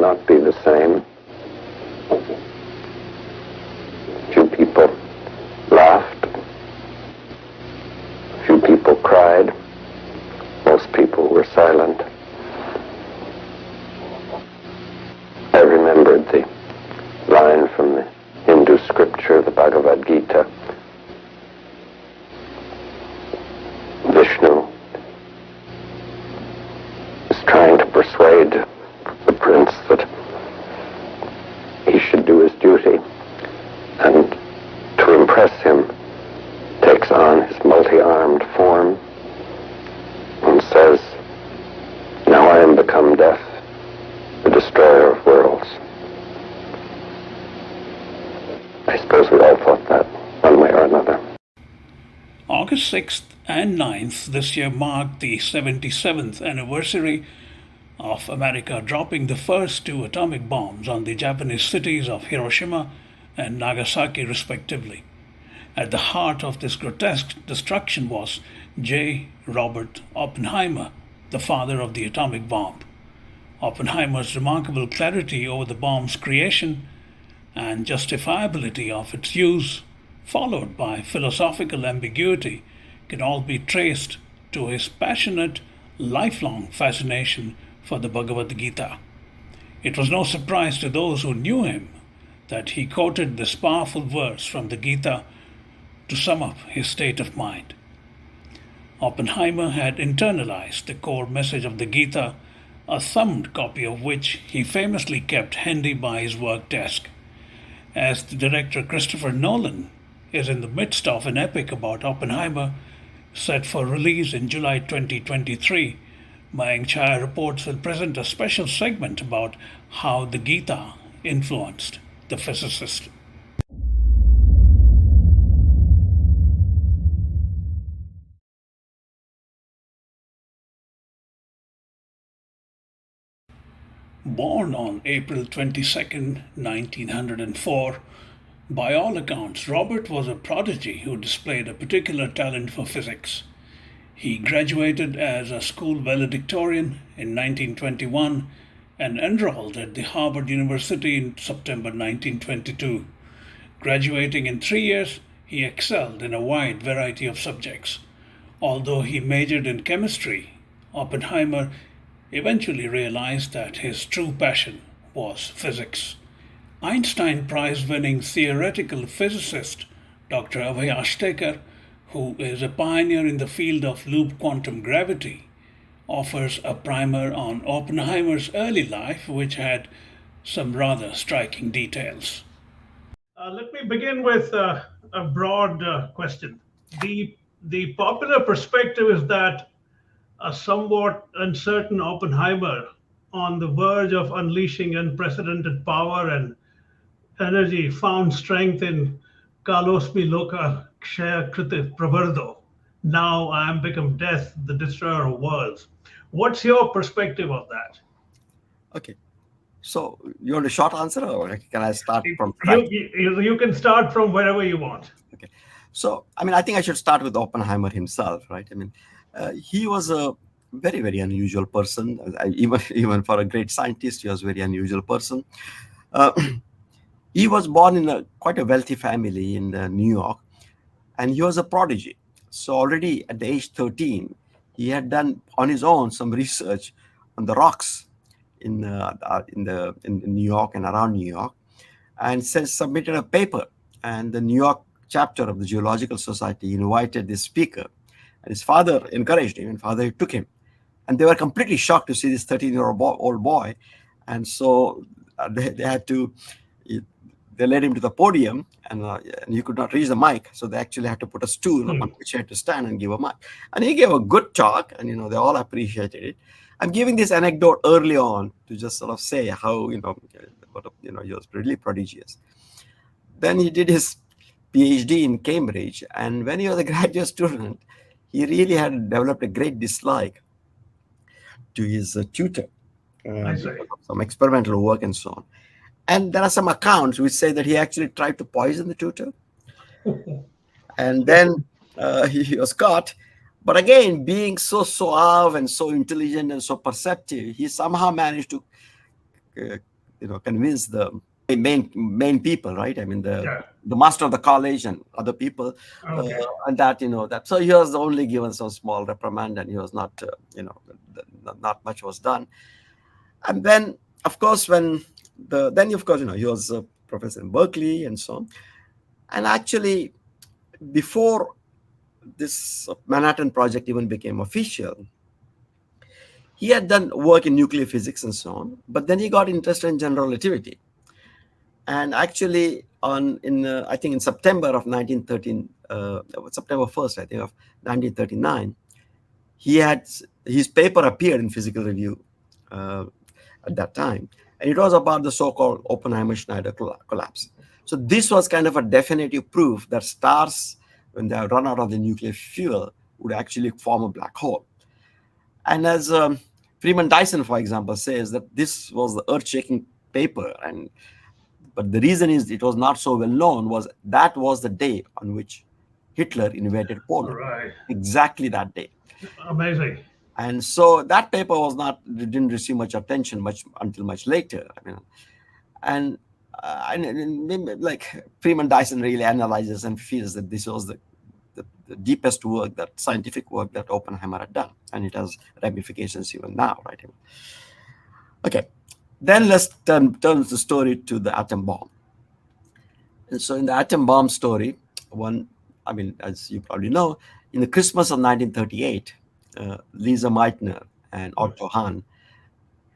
not be the same. Few people laughed. Few people cried. Most people were silent. I remembered the line from the Hindu scripture, the Bhagavata Geeta. Vishnu is trying to persuade the prince that he should do his duty, and to impress him takes on his multi-armed form and says, "Now I am become death, the destroyer of worlds." I suppose we all thought that one way or another. August 6th and 9th this year marked the 77th anniversary of America dropping the first two atomic bombs on the Japanese cities of Hiroshima and Nagasaki respectively. At the heart of this grotesque destruction was J. Robert Oppenheimer, the father of the atomic bomb. Oppenheimer's remarkable clarity over the bomb's creation and justifiability of its use, followed by philosophical ambiguity, can all be traced to his passionate, lifelong fascination for the Bhagavata Geeta. It was no surprise to those who knew him that he quoted this powerful verse from the Gita to sum up his state of mind. Oppenheimer had internalized the core message of the Gita, a thumbed copy of which he famously kept handy by his work desk. As the director Christopher Nolan is in the midst of an epic about Oppenheimer, set for release in July 2023, Mayank Chaya Reports will present a special segment about how the Gita influenced the physicist. Born on April 22, 1904, by all accounts, Robert was a prodigy who displayed a particular talent for physics. He graduated as a school valedictorian in 1921 and enrolled at the Harvard University in September 1922. Graduating in 3 years, he excelled in a wide variety of subjects. Although he majored in chemistry, Oppenheimer eventually realized that his true passion was physics. Einstein Prize-winning theoretical physicist Dr. Abhay Ashtekar, who is a pioneer in the field of loop quantum gravity, offers a primer on Oppenheimer's early life, which had some rather striking details. Let me begin with a broad question. The popular perspective is that a somewhat uncertain Oppenheimer, on the verge of unleashing unprecedented power and energy, found strength in Kalosmi Loka Kshaya Kriti Pravardo. Now I am become death, the destroyer of worlds. What's your perspective of that? Okay. So you want a short answer, or can I start from You can start from wherever you want. Okay. So, I think I should start with Oppenheimer himself, right? He was a very, very unusual person. Even for a great scientist, he was a very unusual person. He was born in quite a wealthy family in New York, and he was a prodigy. So already at the age 13, he had done on his own some research on the rocks in New York and around New York, and submitted a paper. And the New York chapter of the Geological Society invited this speaker, and his father encouraged him, and father took him. And they were completely shocked to see this 13-year-old boy. And so they had to, they led him to the podium, and he could not reach the mic. So they actually had to put a stool on which he had to stand and give a mic. And he gave a good talk, and they all appreciated it. I'm giving this anecdote early on to just sort of say how, he was really prodigious. Then he did his PhD in Cambridge. And when he was a graduate student, he really had developed a great dislike to his tutor, some experimental work and so on. And there are some accounts which say that he actually tried to poison the tutor. And then he was caught. But again, being so suave and so intelligent and so perceptive, he somehow managed to convince the main people, right? I mean, Yeah. the master of the college and other people, Okay. and that. So he was only given some small reprimand, and he was not, not much was done. And then, of course, he was a professor in Berkeley and so on. And actually, before this Manhattan Project even became official, he had done work in nuclear physics and so on. But then he got interested in general relativity. And actually, I think in September of 1913, September 1st, I think, of 1939, his paper appeared in Physical Review at that time. And it was about the so-called Oppenheimer-Schneider collapse. So this was kind of a definitive proof that stars, when they run out of the nuclear fuel, would actually form a black hole. And as Freeman Dyson, for example, says that this was the earth-shaking paper, but the reason is it was not so well known was that was the day on which Hitler invaded All Poland. right. Exactly that day. Amazing. And so that paper didn't receive much attention until much later. I mean, and like Freeman Dyson really analyzes and feels that this was the deepest work, that scientific work that Oppenheimer had done, and it has ramifications even now, right? Okay, then let's turn the story to the atom bomb. And so in the atom bomb story, as you probably know, in the Christmas of 1938, Lisa Meitner and Otto Hahn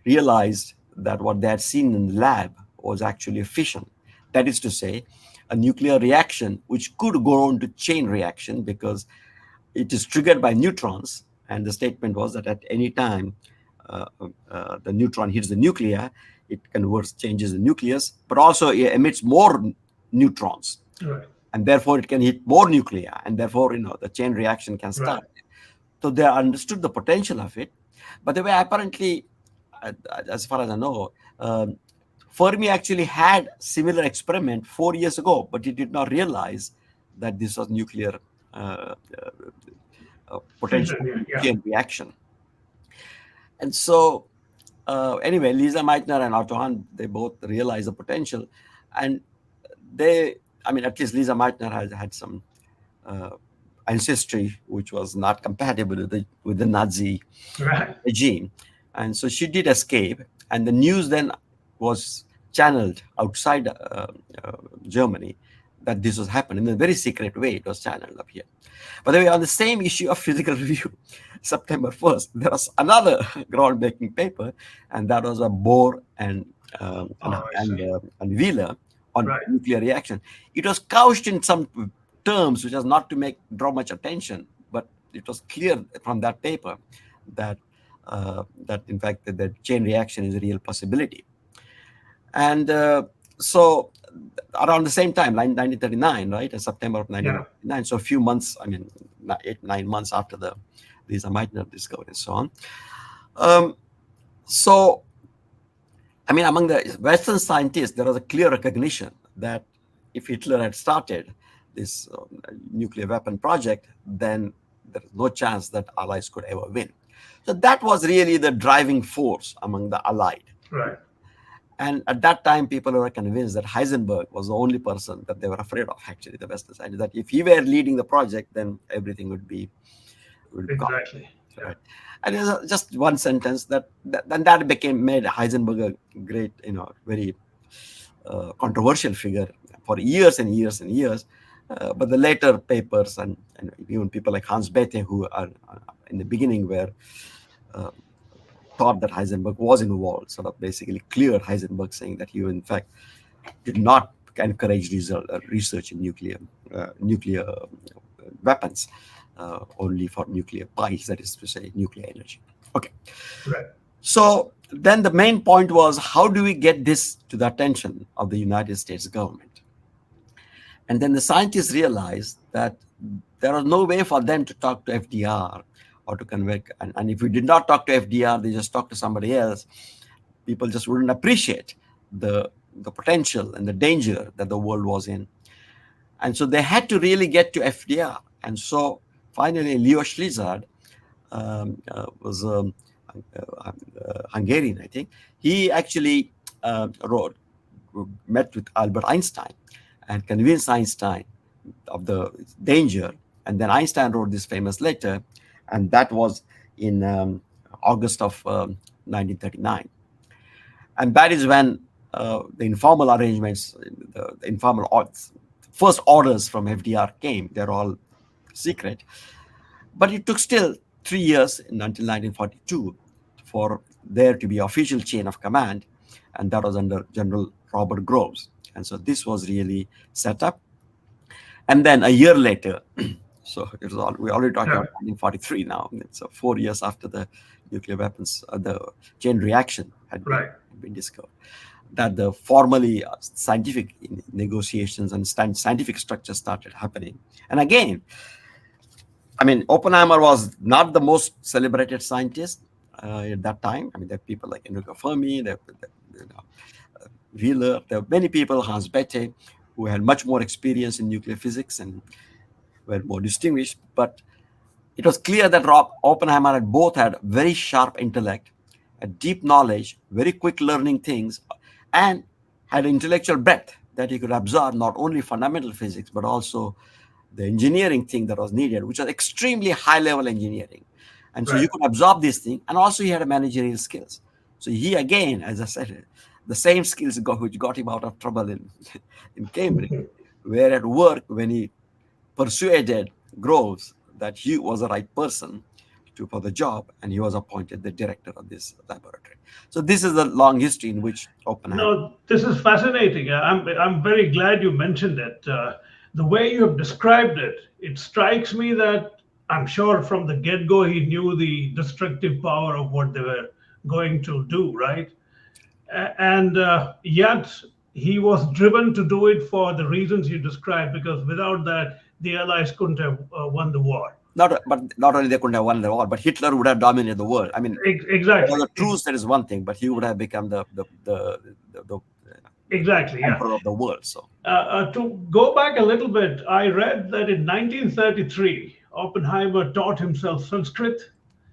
realized that what they had seen in the lab was actually a fission. That is to say, a nuclear reaction which could go on to chain reaction because it is triggered by neutrons. And the statement was that at any time the neutron hits the nucleus, it changes the nucleus, but also it emits more neutrons. Right. And therefore it can hit more nuclei, and therefore the chain reaction can start. Right. So they understood the potential of it, but they were apparently, as far as I know, Fermi actually had similar experiment 4 years ago, but he did not realize that this was nuclear potential chain reaction. And so anyway, Lisa Meitner and Otto Hahn, they both realized the potential, and at least Lisa Meitner had some ancestry which was not compatible with the Nazi regime. And so she did escape, and the news then was channeled outside Germany that this was happening in a very secret way. It was channeled up here. By the way, on the same issue of Physical Review, September 1st, there was another groundbreaking paper, and that was a Bohr and Wheeler on nuclear reaction. It was couched in some terms which was not to draw much attention, but it was clear from that paper that in fact the chain reaction is a real possibility. And so around the same time, 1939, right, in September of 1939, so a few months, 8-9 months after the Lisa Meitner discovery and so on. Among the Western scientists, there was a clear recognition that if Hitler had started this nuclear weapon project, then there is no chance that Allies could ever win. So that was really the driving force among the Allied. Right. And at that time, people were convinced that Heisenberg was the only person that they were afraid of, actually, the Western scientists, that if he were leading the project, then everything would be exactly. Gone. Right. And there's just one sentence that made Heisenberg a great, very controversial figure for years and years and years. But the later papers and even people like Hans Bethe, who are in the beginning were thought that Heisenberg was involved, sort of basically cleared Heisenberg, saying that he, in fact, did not encourage research in nuclear weapons, only for nuclear piles, that is to say, nuclear energy. Okay. Right. So then the main point was, how do we get this to the attention of the United States government? And then the scientists realized that there was no way for them to talk to FDR or to convey. And if we did not talk to FDR, they just talked to somebody else, people just wouldn't appreciate the potential and the danger that the world was in. And so they had to really get to FDR. And so finally, Leo Szilard was Hungarian, I think. He actually wrote, met with Albert Einstein and convinced Einstein of the danger. And then Einstein wrote this famous letter, and that was in August of 1939. And that is when the informal arrangements, the informal first orders from FDR came. They're all secret. But it took still 3 years until 1942 for there to be official chain of command, and that was under General Robert Groves. And so this was really set up. And then a year later, so it was we're already talking about 1943 now. So 4 years after the nuclear weapons, the chain reaction had been discovered, that the formally scientific negotiations and scientific structure started happening. And again, I mean, Oppenheimer was not the most celebrated scientist at that time. I mean, there are people like Enrico Fermi, Wheeler, there were many people, Hans Bethe, who had much more experience in nuclear physics and were more distinguished. But it was clear that Oppenheimer had both had very sharp intellect, a deep knowledge, very quick learning things, and had intellectual breadth that he could absorb not only fundamental physics, but also the engineering thing that was needed, which was extremely high-level engineering. And so you could absorb this thing, and also he had managerial skills. So he, again, as I said, the same skills which got him out of trouble in Cambridge, were at work when he persuaded Groves that he was the right person for the job, and he was appointed the director of this laboratory. So this is the long history in which Oppenheimer. No, this is fascinating. I'm very glad you mentioned it. The way you have described it, it strikes me that I'm sure from the get-go he knew the destructive power of what they were going to do, right? And yet he was driven to do it for the reasons you described, because without that, the Allies couldn't have won the war. But not only they couldn't have won the war, but Hitler would have dominated the world. I mean, exactly. The truce, that is one thing, but he would have become the exactly emperor of the world. So to go back a little bit, I read that in 1933, Oppenheimer taught himself Sanskrit.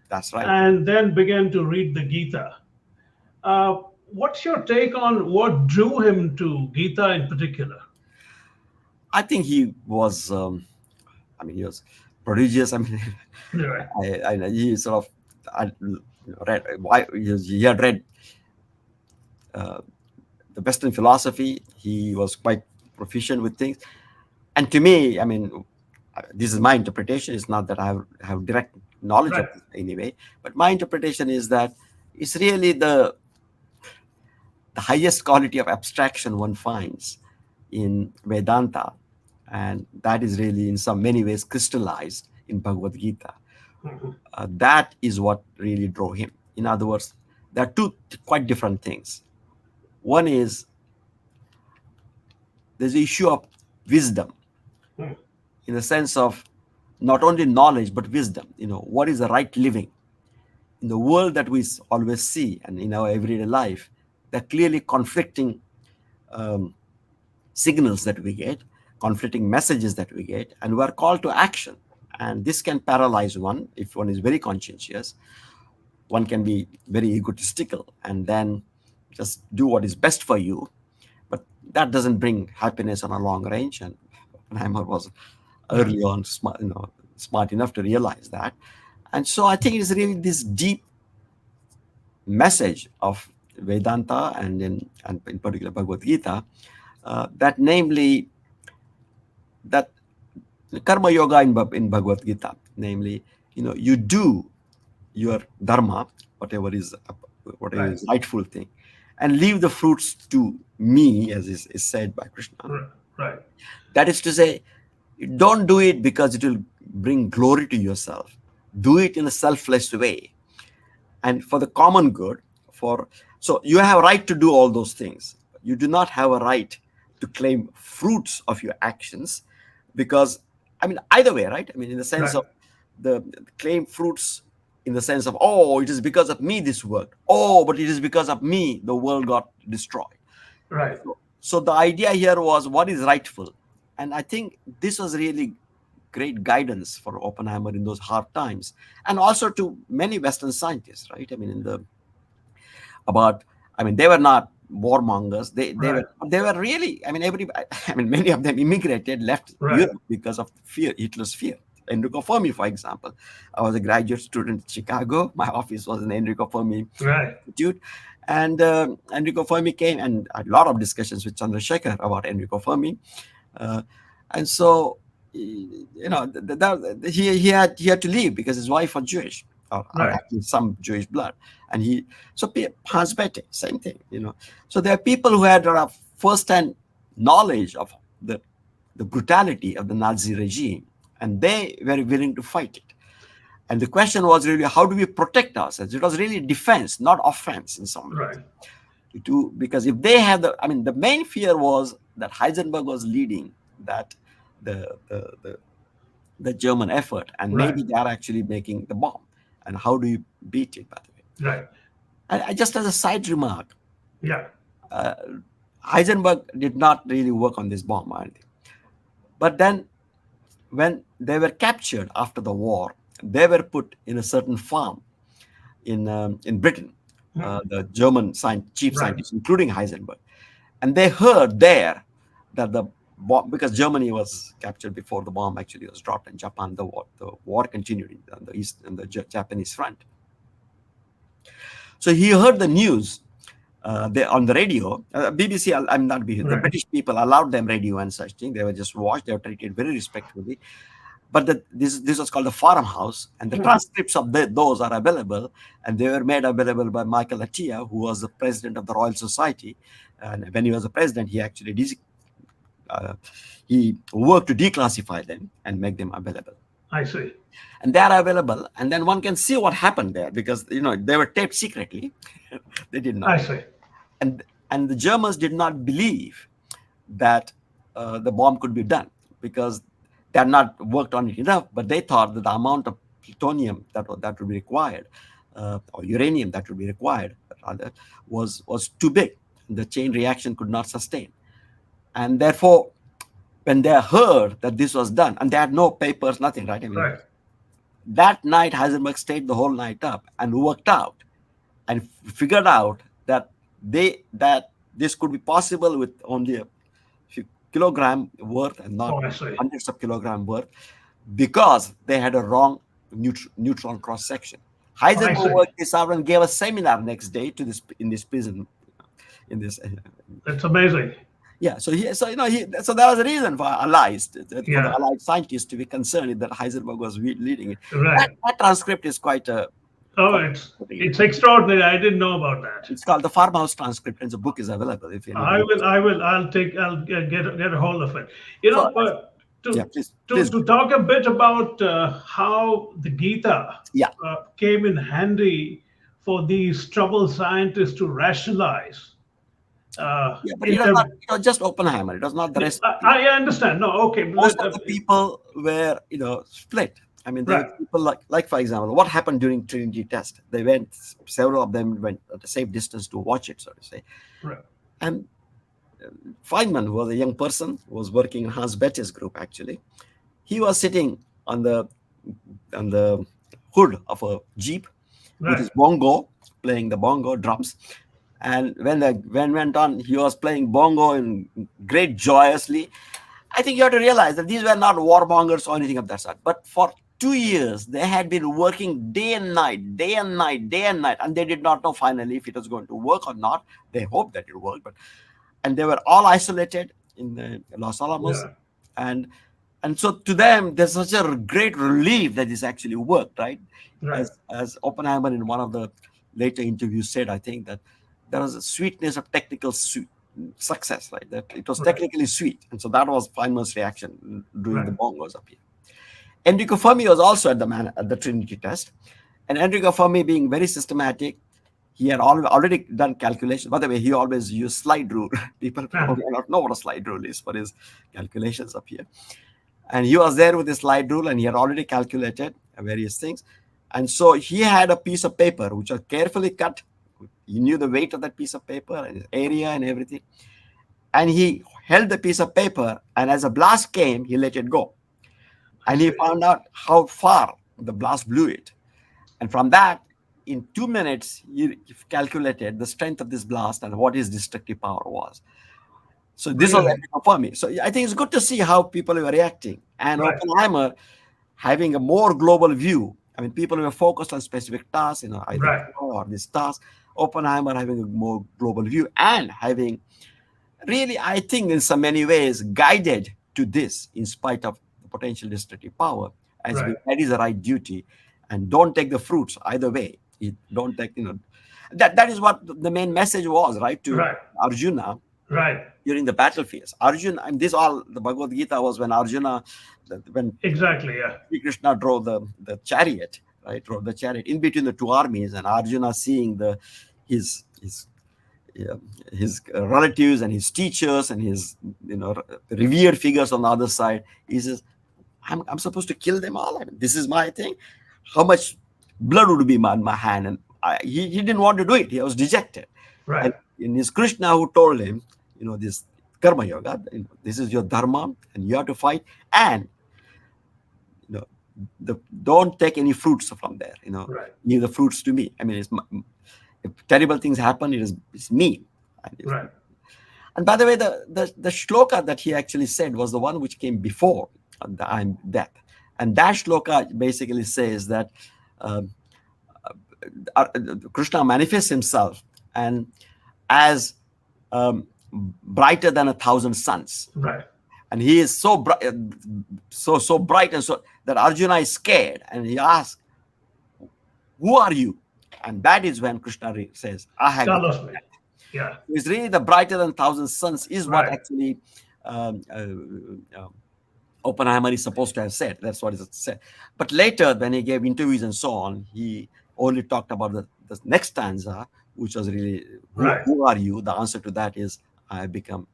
That's right. And then began to read the Gita. What's your take on what drew him to Gita in particular? I think he was, he was prodigious. I mean, he sort of read. He had read the Western philosophy. He was quite proficient with things. And to me, I mean, this is my interpretation. It's not that I have direct knowledge of it anyway, but my interpretation is that it's really the highest quality of abstraction one finds in Vedanta, and that is really in many ways crystallized in Bhagavad Gita. That is what really drove him. In other words, there are two quite different things. One is there's the issue of wisdom, in the sense of not only knowledge but wisdom. What is the right living in the world that we always see, and in our everyday life, there are clearly conflicting signals that we get, conflicting messages that we get, and we are called to action. And this can paralyze one if one is very conscientious. One can be very egotistical and then just do what is best for you, but that doesn't bring happiness on a long range. And Oppenheimer was early on smart enough to realize that. And so I think it's really this deep message of Vedanta and in particular Bhagavad Gita, that namely that karma yoga in Bhagavad Gita, namely, you do your dharma, whatever is rightful thing, and leave the fruits to me, as is said by Krishna. Right. That is to say, don't do it because it will bring glory to yourself. Do it in a selfless way and for the common good. So you have a right to do all those things. You do not have a right to claim fruits of your actions, because, either way, right? In the sense of the claim fruits in the sense of, it is because of me this worked. But it is because of me the world got destroyed. Right. So the idea here was what is rightful. And I think this was really great guidance for Oppenheimer in those hard times, and also to many Western scientists, right? They were not warmongers. They were really. I mean, everybody. I mean, many of them immigrated, left Right. Europe because of fear, Hitler's fear. Enrico Fermi, for example. I was a graduate student in Chicago. My office was in Enrico Fermi Right. Institute. And Enrico Fermi came, and a lot of discussions with Chandrasekhar about Enrico Fermi. Uh, and so, he had to leave because his wife was Jewish, or Right. actually some Jewish blood. And Hans Bethe, same thing. So there are people who had first-hand knowledge of the brutality of the Nazi regime, and they were willing to fight it. And the question was really, how do we protect ourselves? It was really defense, not offense in some ways. Right. Because if they had the main fear was that Heisenberg was leading that the German effort, and Right. maybe they are actually making the bomb. And how do you beat it, by the way? Right. I just as a side remark, Yeah. Heisenberg did not really work on this bomb or anything. But then when they were captured after the war, they were put in a certain farm in Britain, the German chief Right. scientists, including Heisenberg. And they heard there that the bomb, because Germany was captured before the bomb actually was dropped in Japan, the war continued on the east and the Japanese front. So he heard the news on the radio. BBC, I'm not BBC, the Right. British people allowed them radio and such thing. They were just watched, they were treated very respectfully. But this was called the farmhouse, and the transcripts of those are available, and they were made available by Michael Atiyah, who was the president of the Royal Society. And when he was the president, he actually he worked to declassify them and make them available. I see. And they are available, and then one can see what happened there, because they were taped secretly. They did not. I see. And the Germans did not believe that the bomb could be done, because they had not worked on it enough. But they thought that the amount of plutonium that would be required, or uranium that would be required, rather, was too big. The chain reaction could not sustain. And therefore, when they heard that this was done, and they had no papers, nothing, right? I mean, Right. that night, Heisenberg stayed the whole night up and worked out and figured out that this could be possible with only a few kilogram worth and not I see. hundreds of kilogram worth, because they had a wrong neutron cross section. I Heisenberg see. worked this out and gave a seminar next day in this prison. That's amazing. Yeah, so there was a reason for allies, for the Yeah. allied scientists to be concerned that Heisenberg was leading it. Right. That transcript is quite Oh, it's extraordinary. I didn't know about that. it's called the Farmhouse Transcript, and the book is available. If you I'll get a hold of it. please To talk a bit about how the Gita Yeah. Came in handy for these troubled scientists to rationalize. But it was just Oppenheimer. It was not the rest. I understand. No, okay. Most of the people were, split. I mean, there were Right. people like, for example, what happened during Trinity test? Several of them went at a safe distance to watch it, so to say. Right. And Feynman was a young person who was working in Hans Bette's group, actually. He was sitting on the hood of a Jeep with his bongo, playing the bongo drums. And when went on, he was playing bongo in great joyously. I think you have to realize that these were not warmongers or anything of that sort. But for 2 years, they had been working day and night, and they did not know finally if it was going to work or not. They hoped that it worked, and they were all isolated in Los Alamos, and so to them, there's such a great relief that this actually worked, right? As Oppenheimer in one of the later interviews said, I think that there was a sweetness of technical success, right? That it was technically sweet, and so that was Feynman's reaction during the bongos up here. Enrico Fermi was also at the Trinity test, and Enrico Fermi, being very systematic, he had already done calculations. By the way, he always used slide rule. People probably don't know what a slide rule is for his calculations up here. And he was there with his slide rule, and he had already calculated various things. And so he had a piece of paper which was carefully cut. He knew the weight of that piece of paper and its area and everything. And he held the piece of paper, and as a blast came, he let it go. And he found out how far the blast blew it. And from that, in 2 minutes, you've calculated the strength of this blast and what his destructive power was. So this was Really? epic for me. So I think it's good to see how people were reacting. And Right. Oppenheimer having a more global view. I mean, people were focused on specific tasks, either Right. or this task. Oppenheimer having a more global view and having really, I think, in so many ways, guided to this in spite of the potential destructive power, as Right. that is the right duty, and don't take the fruits either way. Don't take, that is what the main message was, right, to Right. Arjuna Right. during the battlefields. Arjuna, and this all the Bhagavad Gita was when Arjuna, when Exactly. Yeah. Krishna drove the chariot, right, drove the chariot in between the two armies, and Arjuna seeing his his yeah, his relatives and his teachers and his revered figures on the other side. He says, I'm supposed to kill them all. I mean, this is my thing. How much blood would be in my hand? And he didn't want to do it. He was dejected. Right. And in his Krishna who told him, this karma yoga, this is your dharma and you have to fight, and don't take any fruits from there. Right. Give the fruits to me. I mean, if terrible things happen, it's me. Right. And by the way, the shloka that he actually said was the one which came before the I'm death. And that shloka basically says that Krishna manifests himself and as brighter than 1,000 suns. Right. And he is so bright, so bright, and so that Arjuna is scared, and he asks, "Who are you?" And that is when Krishna says, "I have." Tell us, man. Yeah. It's really the brighter than 1,000 suns is what Right. actually Oppenheimer is supposed to have said. That's what is said. But later, when he gave interviews and so on, he only talked about the next stanza, which was really, Right. who are you? The answer to that is, I have become.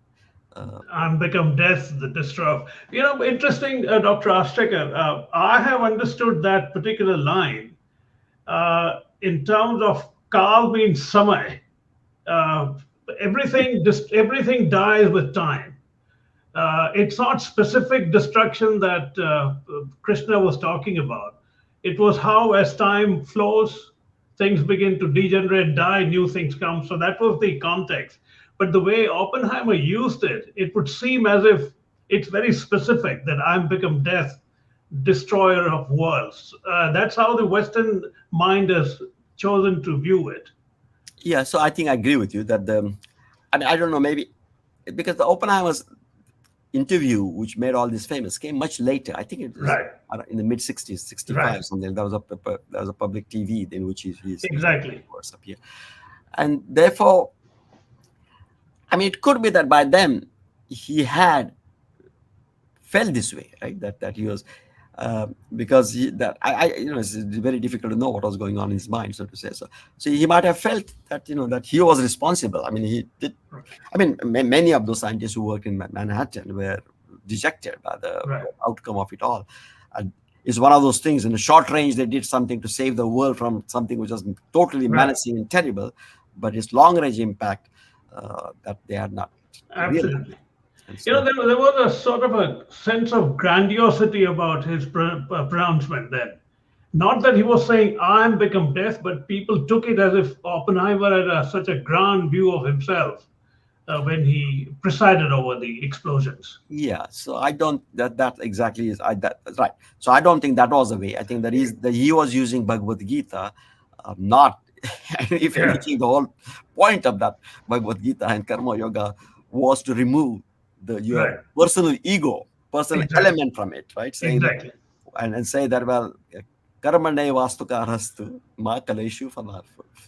I'm become death, the destroyer. Interesting, Dr. Ashtekar. I have understood that particular line in terms of kal means samay. Uh, everything dies with time. It's not specific destruction that Krishna was talking about. It was how, as time flows, things begin to degenerate, die, new things come. So that was the context. But the way Oppenheimer used it, it would seem as if it's very specific that I'm become death, destroyer of worlds. That's how the Western mind has chosen to view it. Yeah, so I think I agree with you that I don't know, maybe because the Oppenheimer's interview, which made all this famous, came much later. I think it was Right. in the mid 60s, 65 Right. something. That was a public TV in which he's Exactly. words appear. And therefore, I mean, it could be that by then he had felt this way, right? That he was because it's very difficult to know what was going on in his mind, so to say. So he might have felt that that he was responsible. I mean, he did. I mean, many of those scientists who worked in Manhattan were dejected by the Right. outcome of it all. And it's one of those things. In the short range, they did something to save the world from something which was totally Right. menacing and terrible, but its long range impact that they had not Absolutely. realized. And so- There was a sort of a sense of grandiosity about his pronouncement then. Not that he was saying, I'm become death, but people took it as if Oppenheimer had such a grand view of himself when he presided over the explosions. Yeah, so I don't that exactly is that's right. So I don't think that was the way. I think that he was using Bhagavad Gita, not if Yeah. anything, the whole point of that Bhagavad Gita and Karma Yoga was to remove your Right. personal ego, personal Exactly. element from it, right? Saying that- Exactly. and say that, well, karmane vastukarhastu ma kaleshu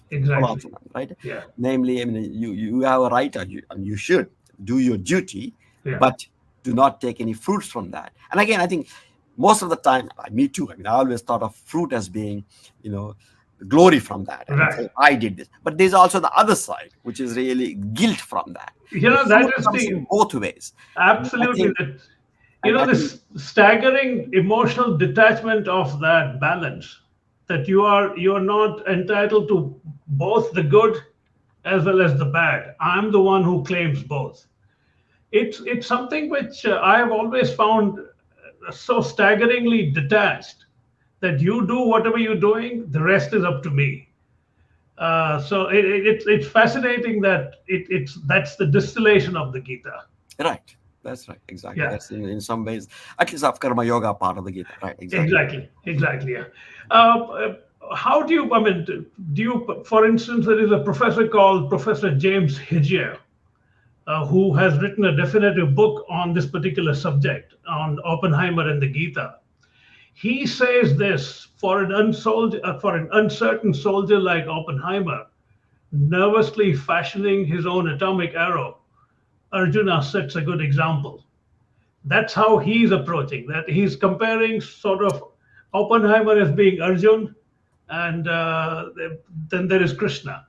Exactly. right? Yeah. Namely, I mean, you have a right, and you should do your duty, Yeah. but do not take any fruits from that. And again, I think most of the time, me too. I mean, I always thought of fruit as being, glory from that. And Right. say, I did this, but there's also the other side, which is really guilt from that. That Fruit is comes the in both ways. absolutely. I think- I This staggering emotional detachment of that balance, that you're not entitled to both the good as well as the bad. I'm the one who claims both. It's something which I have always found so staggeringly detached, that you do whatever you're doing, the rest is up to me. So it's fascinating that that's the distillation of the Gita. Right. That's right. Exactly. Yeah, That's in some ways, at least of Karma Yoga part of the Gita. Right. Exactly. exactly. Yeah. How do you? I mean, do you? For instance, there is a professor called Professor James Hegel, who has written a definitive book on this particular subject, on Oppenheimer and the Gita. He says this: for an uncertain soldier like Oppenheimer, nervously fashioning his own atomic arrow, Arjuna sets a good example. That's how he's approaching that. He's comparing sort of Oppenheimer as being Arjun, and then there is Krishna.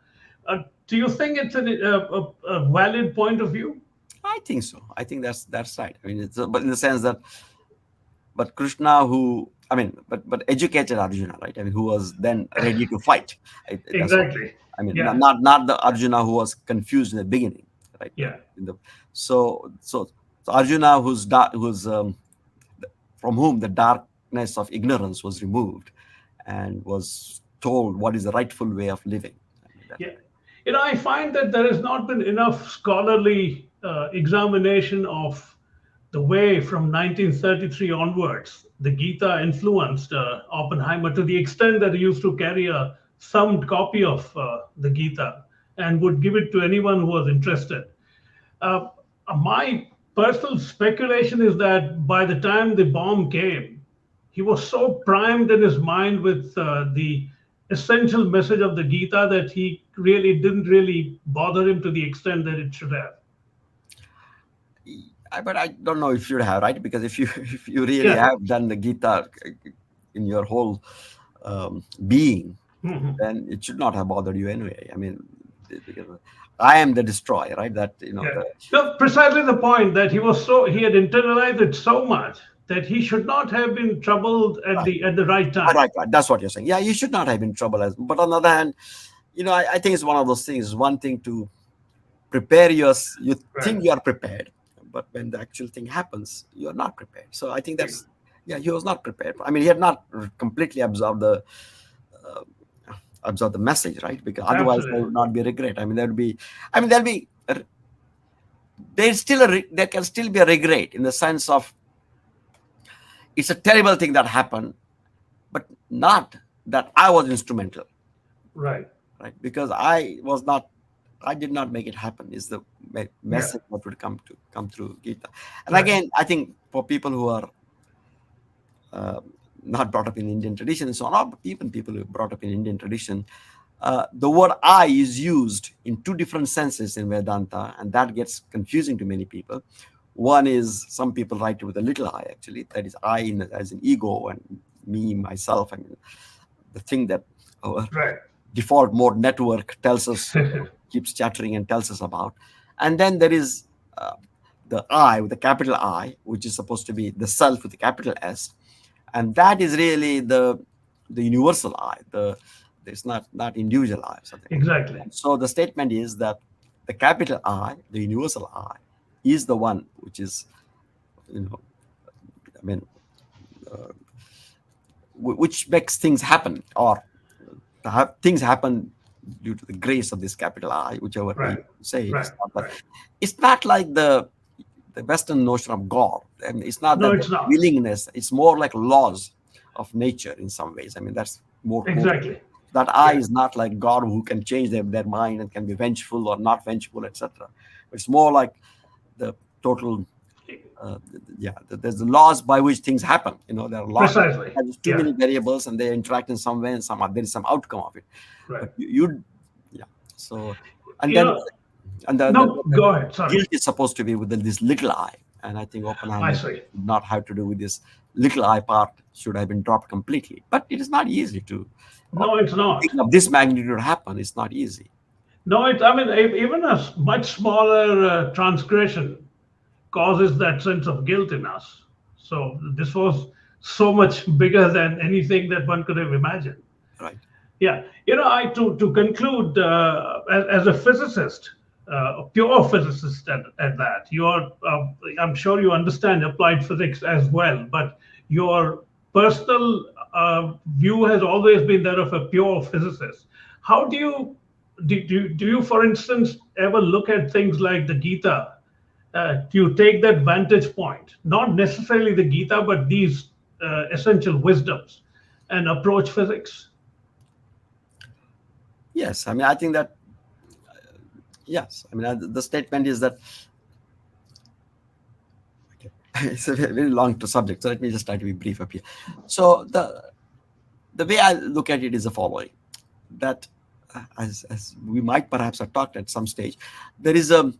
Do you think it's a valid point of view? I think so. I think that's right. I mean, but in the sense that, but Krishna, who I mean, but educated Arjuna, right? I mean, who was then ready to fight. That's what, Exactly. I mean, Yeah. not the Arjuna who was confused in the beginning, right? Yeah. So Arjuna, from whom the darkness of ignorance was removed, and was told what is the rightful way of living. I mean, Yeah. I find that there has not been enough scholarly examination of the way from 1933 onwards the Gita influenced Oppenheimer to the extent that he used to carry a thumbed copy of the Gita and would give it to anyone who was interested. Uh, my personal speculation is that by the time the bomb came, he was so primed in his mind with the essential message of the Gita that he really didn't really bother him to the extent that it should have. but I don't know if you have, right, because if you really Yeah. have done the Gita in your whole being, Mhm. then it should not have bothered you anyway. I mean, because I am the destroyer, right? That Yeah. No, precisely the point that he had internalized it so much that he should not have been troubled at the right time. right. That's what you're saying. Yeah, you should not have been in trouble. But on the other hand, I think it's one of those things. One thing to prepare you Right. think you are prepared, but when the actual thing happens, you are not prepared. So I think that's he was not prepared. I mean, he had not completely absorbed the message, right? Because otherwise there Absolutely. would not be regret. I mean, there'll be there can still be a regret in the sense of it's a terrible thing that happened, but not that I was instrumental, Right. right? Because I did not make it happen. Is the message that would come through Gita. And Right. again, I think for people who are not brought up in Indian tradition and so on, or even people who are brought up in Indian tradition, the word I is used in two different senses in Vedanta, and that gets confusing to many people. One is some people write it with a little I, actually. That is I as an ego and me, myself. I mean, the thing that our Right. default mode network tells us, keeps chattering and tells us about. And then there is the I with a capital I, which is supposed to be the self with a capital S. And that is really the universal I, it's not individual I or something. Exactly. So the statement is that the capital I, the universal I, is the one which is, which makes things happen, or things happen due to the grace of this capital I, whichever Right. you say. Right. It's not like the Western notion of God. I mean, it's not No, that it's not. willingness. It's more like laws of nature in some ways. I mean, that's more Exactly. that I is not like God who can change their mind and can be vengeful or not vengeful, etc. It's more like the total. There's the laws by which things happen. There are laws. Precisely. There's too many variables, and they interact in some way, and there is some outcome of it. Right. But So, and You then know, and the no, go ahead. Sorry. guilt is supposed to be with this little I, and I think Oppenheimer I see. did not have to do with this little I part. Should have been dropped completely, but it is not easy to. No, it's not. Of this magnitude happen. It's not easy. No, I mean, even a much smaller transgression causes that sense of guilt in us. So this was so much bigger than anything that one could have imagined. Right. Yeah. To conclude, as a physicist, a pure physicist at that, I'm sure you understand applied physics as well, but your personal view has always been that of a pure physicist. How do you do you, for instance, ever look at things like the Gita? Do you take that vantage point, not necessarily the Gita, but these essential wisdoms, and approach physics? Yes, I mean, I think that, yes, I mean, the statement is that, okay, it's a very long to subject, so let me just try to be brief up here. So the way I look at it is the following: that as we might perhaps have talked at some stage, there is a,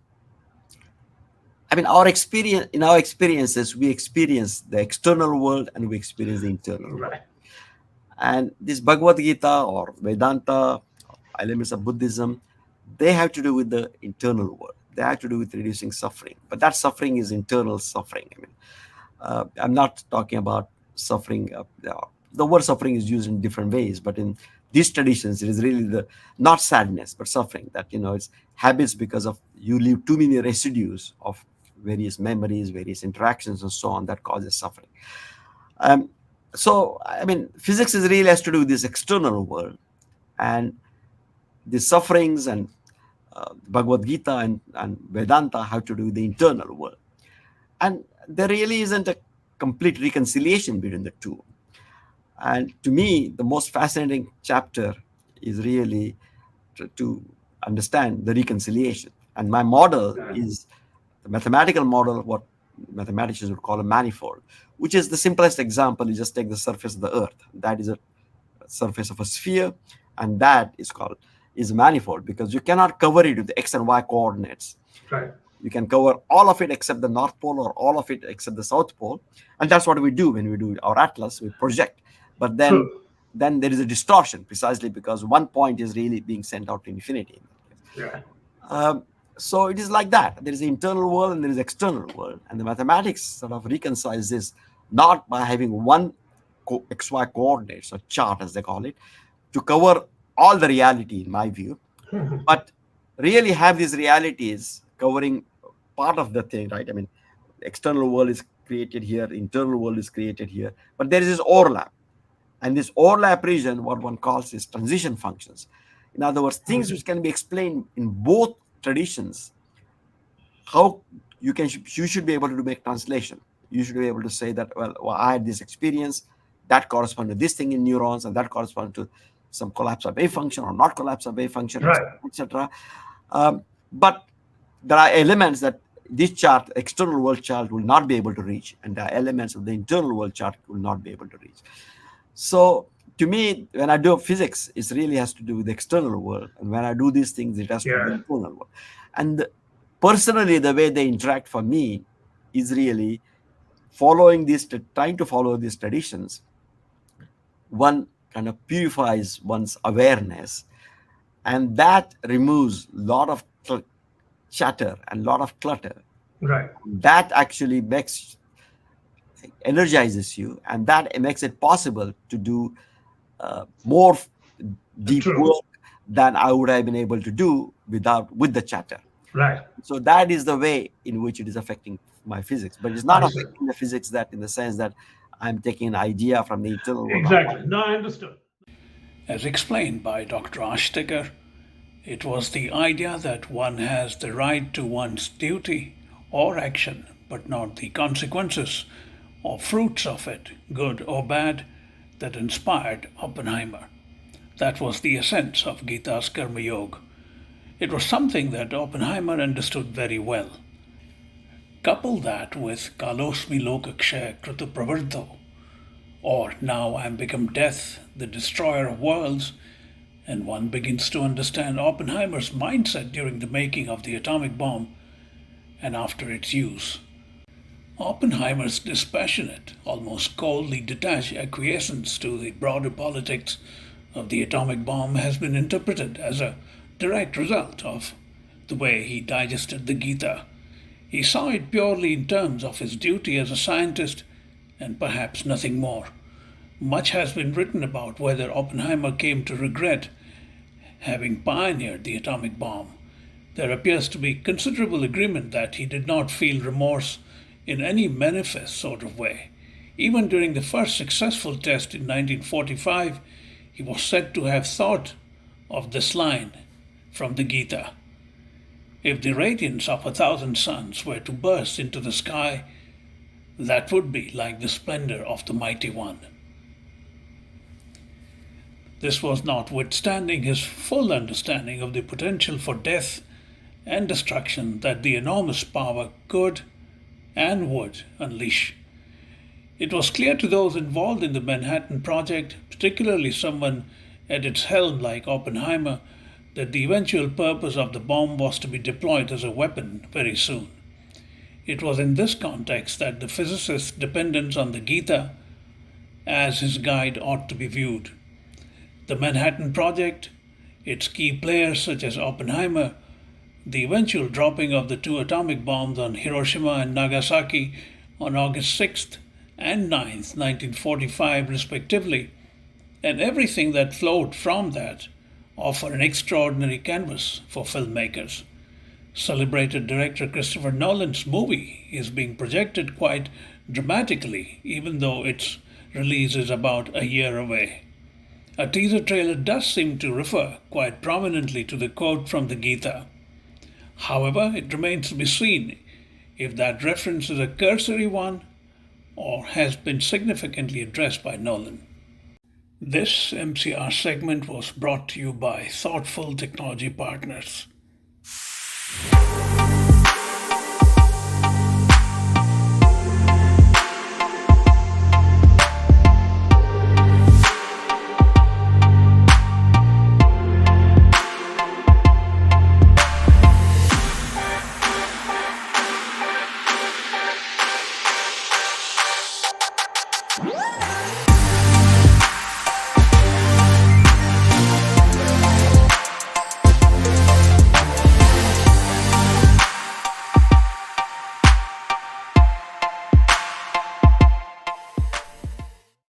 I mean, our experience, in our experiences, we experience the external world and we experience the internal world. Right. And this Bhagavad Gita or Vedanta, or elements of Buddhism, they have to do with the internal world. They have to do with reducing suffering. But that suffering is internal suffering. I mean, I'm not talking about suffering. The word suffering is used in different ways, but in these traditions, it is really the not sadness, but suffering. That, it's habits because of you leave too many residues of various memories, various interactions, and so on, that causes suffering. So, I mean, physics is really has to do with this external world, and the sufferings and Bhagavad Gita and Vedanta have to do with the internal world. And there really isn't a complete reconciliation between the two. And to me, the most fascinating chapter is really to understand the reconciliation. And my model is the mathematical model, what mathematicians would call a manifold, which is the simplest example. You just take the surface of the earth. That is a surface of a sphere, and that is a manifold, because you cannot cover it with the x and y coordinates. Right. You can cover all of it except the North Pole, or all of it except the South Pole. And that's what we do when we do our atlas, we project. But then there is a distortion, precisely because one point is really being sent out to infinity. Yeah. So it is like that. There is the internal world and there is the external world. And the mathematics sort of reconciles this, not by having one XY coordinates, or chart as they call it, to cover all the reality, in my view, but really have these realities covering part of the thing, right? I mean, the external world is created here, internal world is created here, but there is this overlap. And this overlap region, what one calls is transition functions. In other words, things which can be explained in both traditions, how you should be able to make translation. You should be able to say that, well, I had this experience that corresponds to this thing in neurons, and that corresponds to some collapse of wave function or not collapse of wave function, Right. etc. But there are elements that this chart, external world chart, will not be able to reach, and there are elements of the internal world chart will not be able to reach. So to me, when I do physics, it really has to do with the external world, and when I do these things, it has to do with the internal world. And personally, the way they interact for me is really trying to follow these traditions. One kind of purifies one's awareness, and that removes a lot of chatter and a lot of clutter. Right. That actually energizes you, and that makes it possible to do more deep work than I would have been able to do with the chatter. Right. So that is the way in which it is affecting my physics, but it's not affecting the physics that in the sense that I'm taking an idea from the internal world. Exactly. No, I understood. As explained by Dr. Ashtekar, it was the idea that one has the right to one's duty or action, but not the consequences or fruits of it, good or bad, that inspired Oppenheimer. That was the essence of Gita's Karma Yoga. It was something that Oppenheimer understood very well. Couple that with Kalosmi Lokakshaya Krutu Pravarto, or now I am become death, the destroyer of worlds, and one begins to understand Oppenheimer's mindset during the making of the atomic bomb and after its use. Oppenheimer's dispassionate, almost coldly detached acquiescence to the broader politics of the atomic bomb has been interpreted as a direct result of the way he digested the Gita. He saw it purely in terms of his duty as a scientist and perhaps nothing more. Much has been written about whether Oppenheimer came to regret having pioneered the atomic bomb. There appears to be considerable agreement that he did not feel remorse in any manifest sort of way. Even during the first successful test in 1945, he was said to have thought of this line, from the Gita. If the radiance of 1,000 suns were to burst into the sky, that would be like the splendor of the Mighty One. This was notwithstanding his full understanding of the potential for death and destruction that the enormous power could and would unleash. It was clear to those involved in the Manhattan Project, particularly someone at its helm like Oppenheimer, that the eventual purpose of the bomb was to be deployed as a weapon very soon. It was in this context that the physicist's dependence on the Gita as his guide ought to be viewed. The Manhattan Project, its key players such as Oppenheimer, the eventual dropping of the two atomic bombs on Hiroshima and Nagasaki on August 6th and 9th, 1945, respectively, and everything that flowed from that offer an extraordinary canvas for filmmakers. Celebrated director Christopher Nolan's movie is being projected quite dramatically, even though its release is about a year away. A teaser trailer does seem to refer quite prominently to the quote from the Gita. However, it remains to be seen if that reference is a cursory one or has been significantly addressed by Nolan. This MCR segment was brought to you by Thoughtful Technology Partners.